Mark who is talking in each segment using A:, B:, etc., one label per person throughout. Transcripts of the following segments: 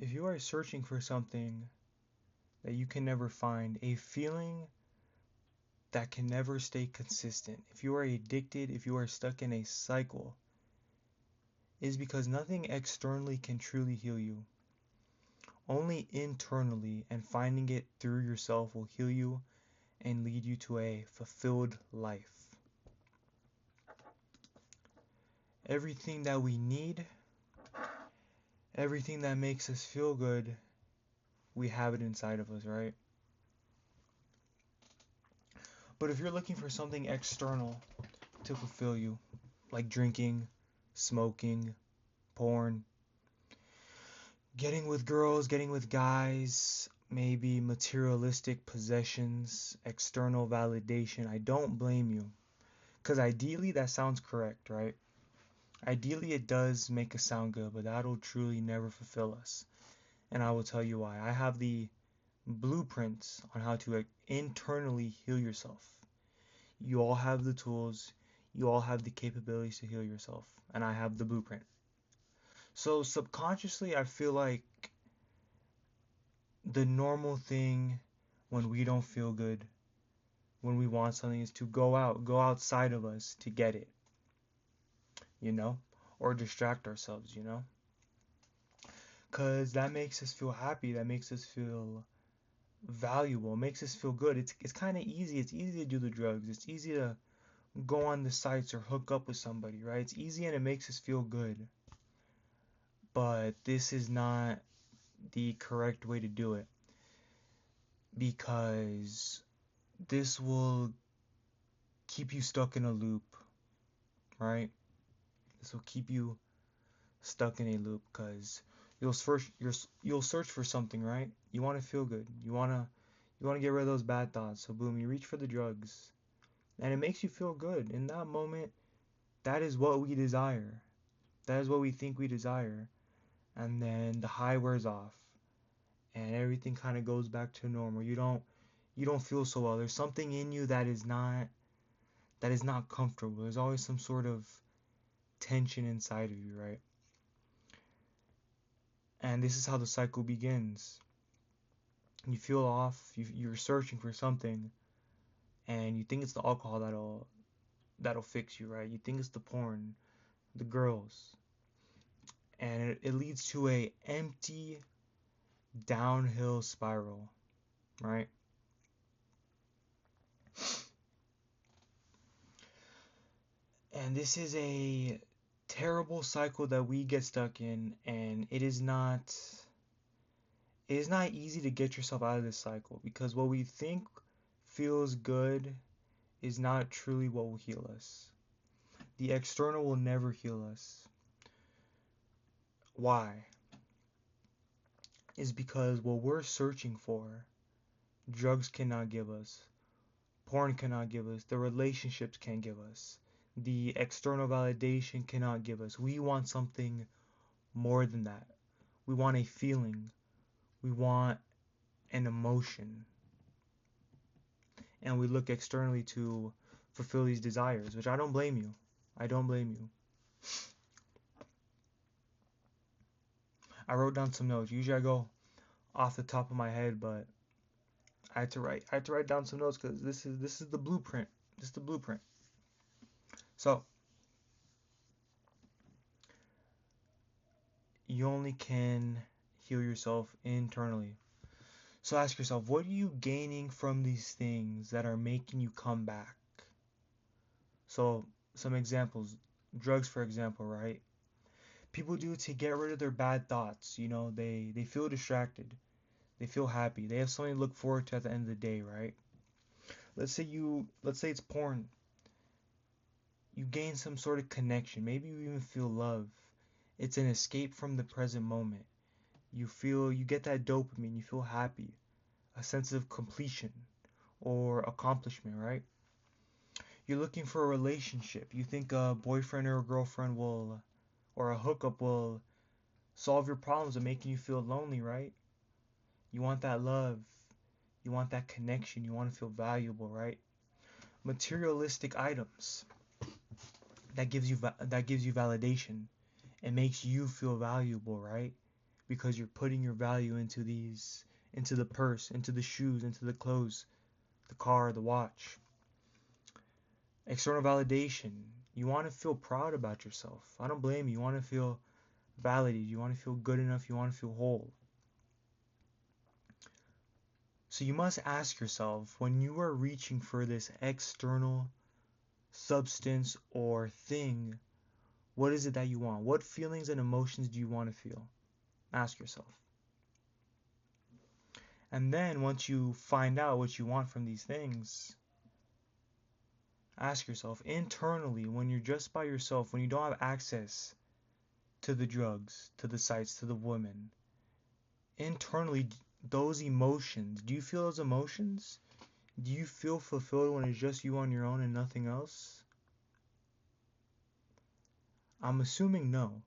A: If you are searching for something that you can never find, a feeling that can never stay consistent, if you are addicted, if you are stuck in a cycle, is because nothing externally can truly heal you. Only internally and finding it through yourself will heal you and lead you to a fulfilled life. Everything that we need, everything that makes us feel good, we have it inside of us, right? But if you're looking for something external to fulfill you, like drinking, smoking, porn, getting with girls, getting with guys, maybe materialistic possessions, external validation, I don't blame you. Because ideally, that sounds correct, right? Ideally, it does make us sound good, but that'll truly never fulfill us. And I will tell you why. I have the blueprints on how to internally heal yourself. You all have the tools, you all have the capabilities to heal yourself, and I have the blueprint. So, subconsciously, I feel like the normal thing when we don't feel good, when we want something, is to go outside of us to get it, you know, or distract ourselves, you know, because that makes us feel happy, that makes us feel valuable, makes us feel good. It's kind of easy. It's easy to do the drugs. It's easy to go on the sites or hook up with somebody, right? It's easy and it makes us feel good. But this is not the correct way to do it because this will keep you stuck in a loop, right? This will keep you stuck in a loop because you'll search for something, right? You want to feel good. You want to get rid of those bad thoughts. So boom, you reach for the drugs and it makes you feel good. In that moment, that is what we desire. That is what we think we desire. And then the high wears off and everything kind of goes back to normal. You don't feel so well. There's something in you that is not comfortable. There's always some sort of tension inside of you, right? And this is how the cycle begins. You feel off, you're searching for something, and you think it's the alcohol that'll fix you, right? You think it's the porn, the girls, and it leads to a empty downhill spiral, right? And this is a terrible cycle that we get stuck in, and it is not easy to get yourself out of this cycle because what we think feels good is not truly what will heal us. The external will never heal us. Why? Is because what we're searching for, drugs cannot give us, porn cannot give us, the relationships can't give us, the external validation cannot give us. We want something more than that. We want a feeling, we want an emotion, and we look externally to fulfill these desires, which I don't blame you. I don't blame you. I wrote down some notes. Usually I go off the top of my head, but I had to write down some notes because this is the blueprint. This is the blueprint. So you only can heal yourself internally. So ask yourself, what are you gaining from these things that are making you come back? So some examples, drugs for example, right? People do it to get rid of their bad thoughts. They feel distracted. They feel happy. They have something to look forward to at the end of the day, right? Let's say it's porn. You gain some sort of connection. Maybe you even feel love. It's an escape from the present moment. You get that dopamine, you feel happy, a sense of completion or accomplishment, right? You're looking for a relationship. You think a boyfriend or a girlfriend or a hookup will solve your problems of making you feel lonely, right? You want that love. You want that connection. You want to feel valuable, right? Materialistic items that gives you validation. It makes you feel valuable, right? because you're putting your value into the purse, into the shoes, into the clothes, the car, the watch. External validation. You want to feel proud about yourself. I don't blame you. You want to feel validated. You want to feel good enough. You want to feel whole. So you must ask yourself, when you are reaching for this external substance or thing, what is it that you want? What feelings and emotions do you want to feel? Ask yourself. And then once you find out what you want from these things, ask yourself internally, when you're just by yourself, when you don't have access to the drugs, to the sights, to the women, internally, those emotions, do you feel those emotions? Do you feel fulfilled when it's just you on your own and nothing else? I'm assuming no.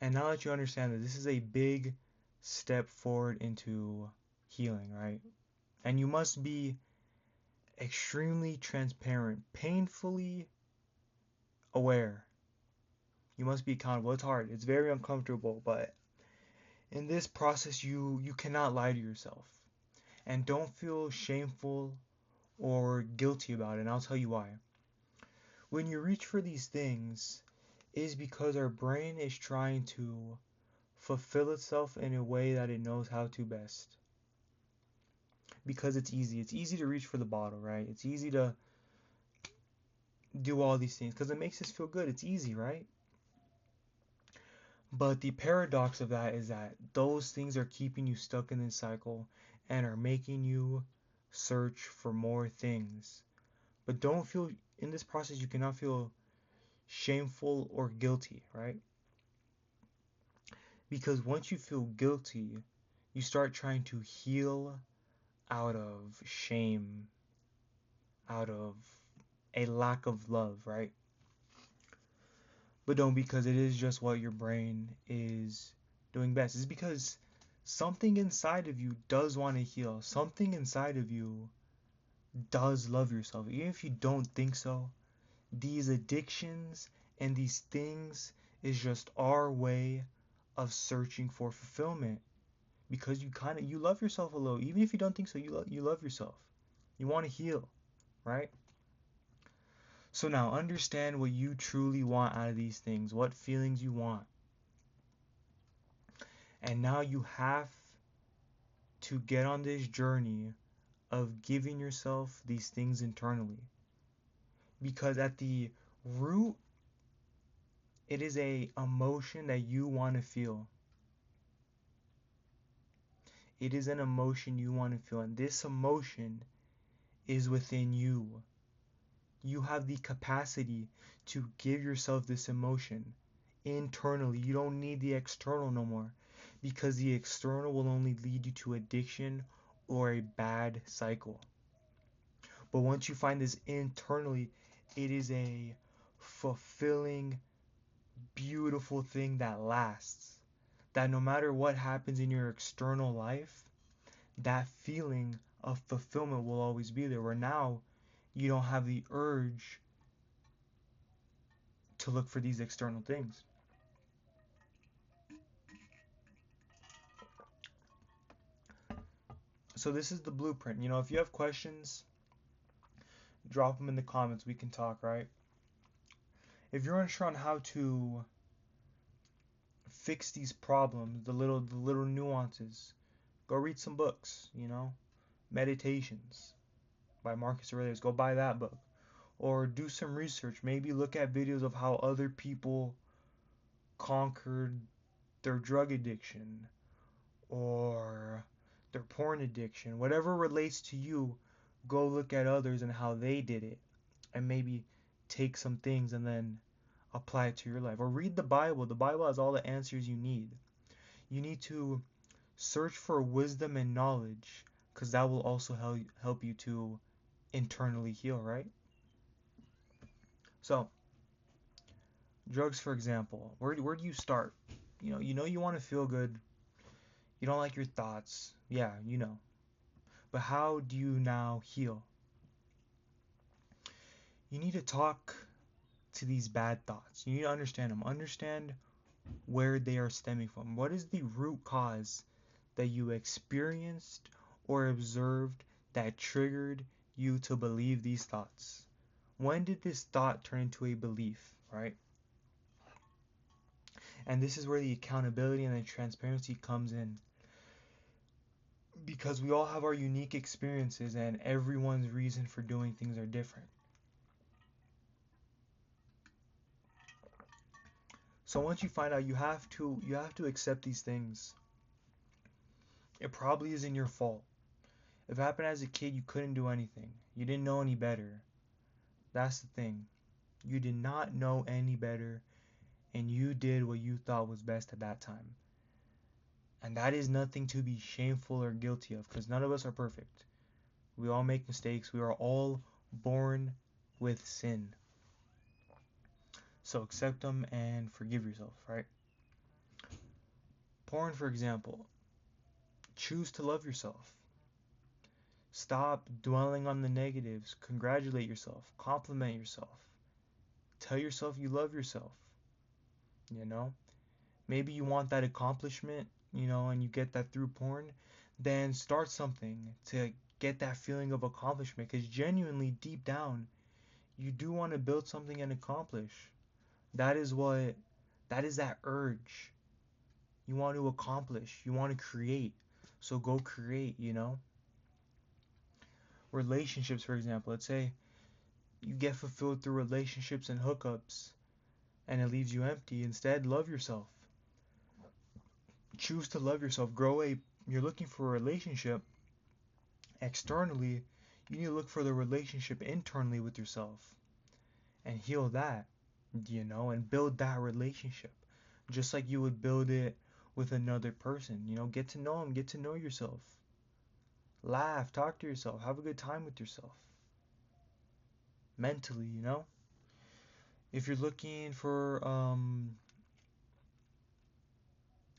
A: And now that you understand that this is a big step forward into healing, right? And you must be extremely transparent, painfully aware. You must be accountable. It's hard. It's very uncomfortable, but in this process you cannot lie to yourself. And don't feel shameful or guilty about it. And I'll tell you why. When you reach for these things, it is because our brain is trying to fulfill itself in a way that it knows how to best. Because it's easy. It's easy to reach for the bottle, right? It's easy to do all these things because it makes us feel good. It's easy, right? But the paradox of that is that those things are keeping you stuck in this cycle and are making you search for more things. But don't feel, in this process, you cannot feel shameful or guilty, right? Because once you feel guilty, you start trying to heal out of shame, out of a lack of love, right? But don't, because it is just what your brain is doing best. It's because something inside of you does want to heal. Something inside of you does love yourself. Even if you don't think so, these addictions and these things is just our way of searching for fulfillment. Because you love yourself a little. Even if you don't think so, you love yourself. You want to heal, right? So now understand what you truly want out of these things, what feelings you want. And now you have to get on this journey of giving yourself these things internally. Because at the root, it is a emotion that you want to feel. It is an emotion you want to feel, and this emotion is within you. You have the capacity to give yourself this emotion internally. You don't need the external no more, because the external will only lead you to addiction or a bad cycle. But once you find this internally, it is a fulfilling, beautiful thing that lasts. That no matter what happens in your external life, that feeling of fulfillment will always be there. Where now you don't have the urge to look for these external things. So this is the blueprint. If you have questions, drop them in the comments. We can talk, right? If you're unsure on how to fix these problems, the little nuances, go read some books, Meditations by Marcus Aurelius. Go buy that book. Or do some research. Maybe look at videos of how other people conquered their drug addiction or their porn addiction. Whatever relates to you, go look at others and how they did it. And maybe take some things and then apply it to your life. Or read the Bible. The Bible has all the answers you need. You need to search for wisdom and knowledge, because that will also help you to internally heal, right? So, drugs, for example, where do you start? You want to feel good. You don't like your thoughts. Yeah, you know. But how do you now heal? You need to talk to these bad thoughts. You need to understand them. Understand where they are stemming from. What is the root cause that you experienced or observed that triggered you to believe these thoughts? When did this thought turn into a belief, right? And this is where the accountability and the transparency comes in. Because we all have our unique experiences and everyone's reason for doing things are different. So once you find out, you have to accept these things. It probably isn't your fault. If it happened as a kid, you couldn't do anything. You didn't know any better. That's the thing. You did not know any better, and you did what you thought was best at that time. And that is nothing to be shameful or guilty of, because none of us are perfect. We all make mistakes. We are all born with sin. So accept them and forgive yourself, right? Porn, for example. Choose to love yourself. Stop dwelling on the negatives. Congratulate yourself. Compliment yourself. Tell yourself you love yourself. You know? Maybe you want that accomplishment, and you get that through porn. Then start something to get that feeling of accomplishment. Because genuinely, deep down, you do want to build something and accomplish. That is that urge. You want to accomplish. You want to create. So go create. Relationships, for example. Let's say you get fulfilled through relationships and hookups and it leaves you empty. Instead, love yourself. Choose to love yourself. You're looking for a relationship externally. You need to look for the relationship internally with yourself and heal that, and build that relationship just like you would build it with another person. Get to know them, get to know yourself. Laugh, talk to yourself, have a good time with yourself. Mentally. If you're looking for,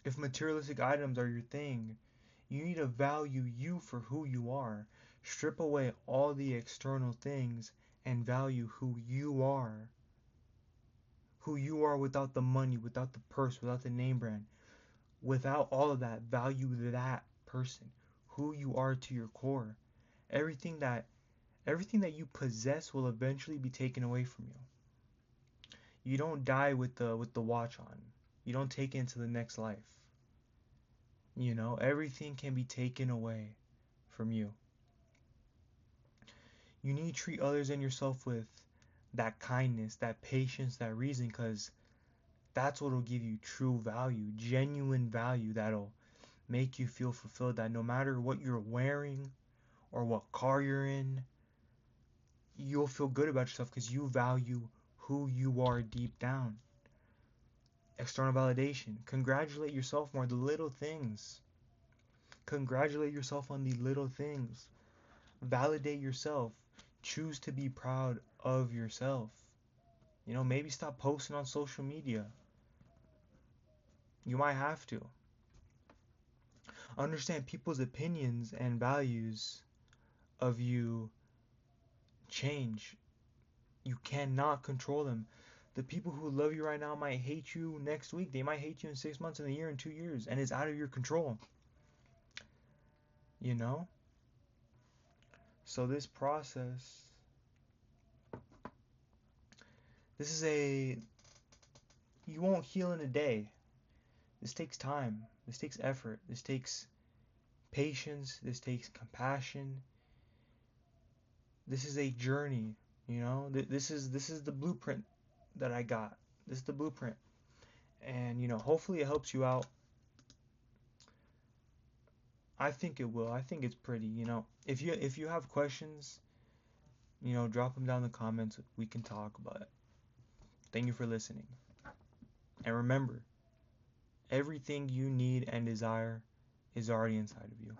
A: if materialistic items are your thing, you need to value you for who you are. Strip away all the external things and value who you are. Who you are without the money, without the purse, without the name brand. Without all of that, value that person. Who you are to your core. Everything that you possess will eventually be taken away from you. You don't die with the watch on. You don't take it into the next life. Everything can be taken away from you. You need to treat others and yourself with that kindness, that patience, that reason, because that's what will give you true value, genuine value that'll make you feel fulfilled, that no matter what you're wearing or what car you're in, you'll feel good about yourself because you value who you are deep down. External validation. Congratulate yourself more. The little things. Congratulate yourself on the little things. Validate yourself. Choose to be proud of yourself. Maybe stop posting on social media. You might have to. Understand people's opinions and values of you change. You cannot control them. The people who love you right now might hate you next week. They might hate you in 6 months, in a year, in 2 years, and it's out of your control. So this process, you won't heal in a day. This takes time. This takes effort. This takes patience. This takes compassion. This is a journey. This is the blueprint that I got. This is the blueprint. And hopefully it helps you out. I think it will. I think it's pretty. If you have questions, drop them down in the comments. We can talk about it. Thank you for listening. And remember, everything you need and desire is already inside of you.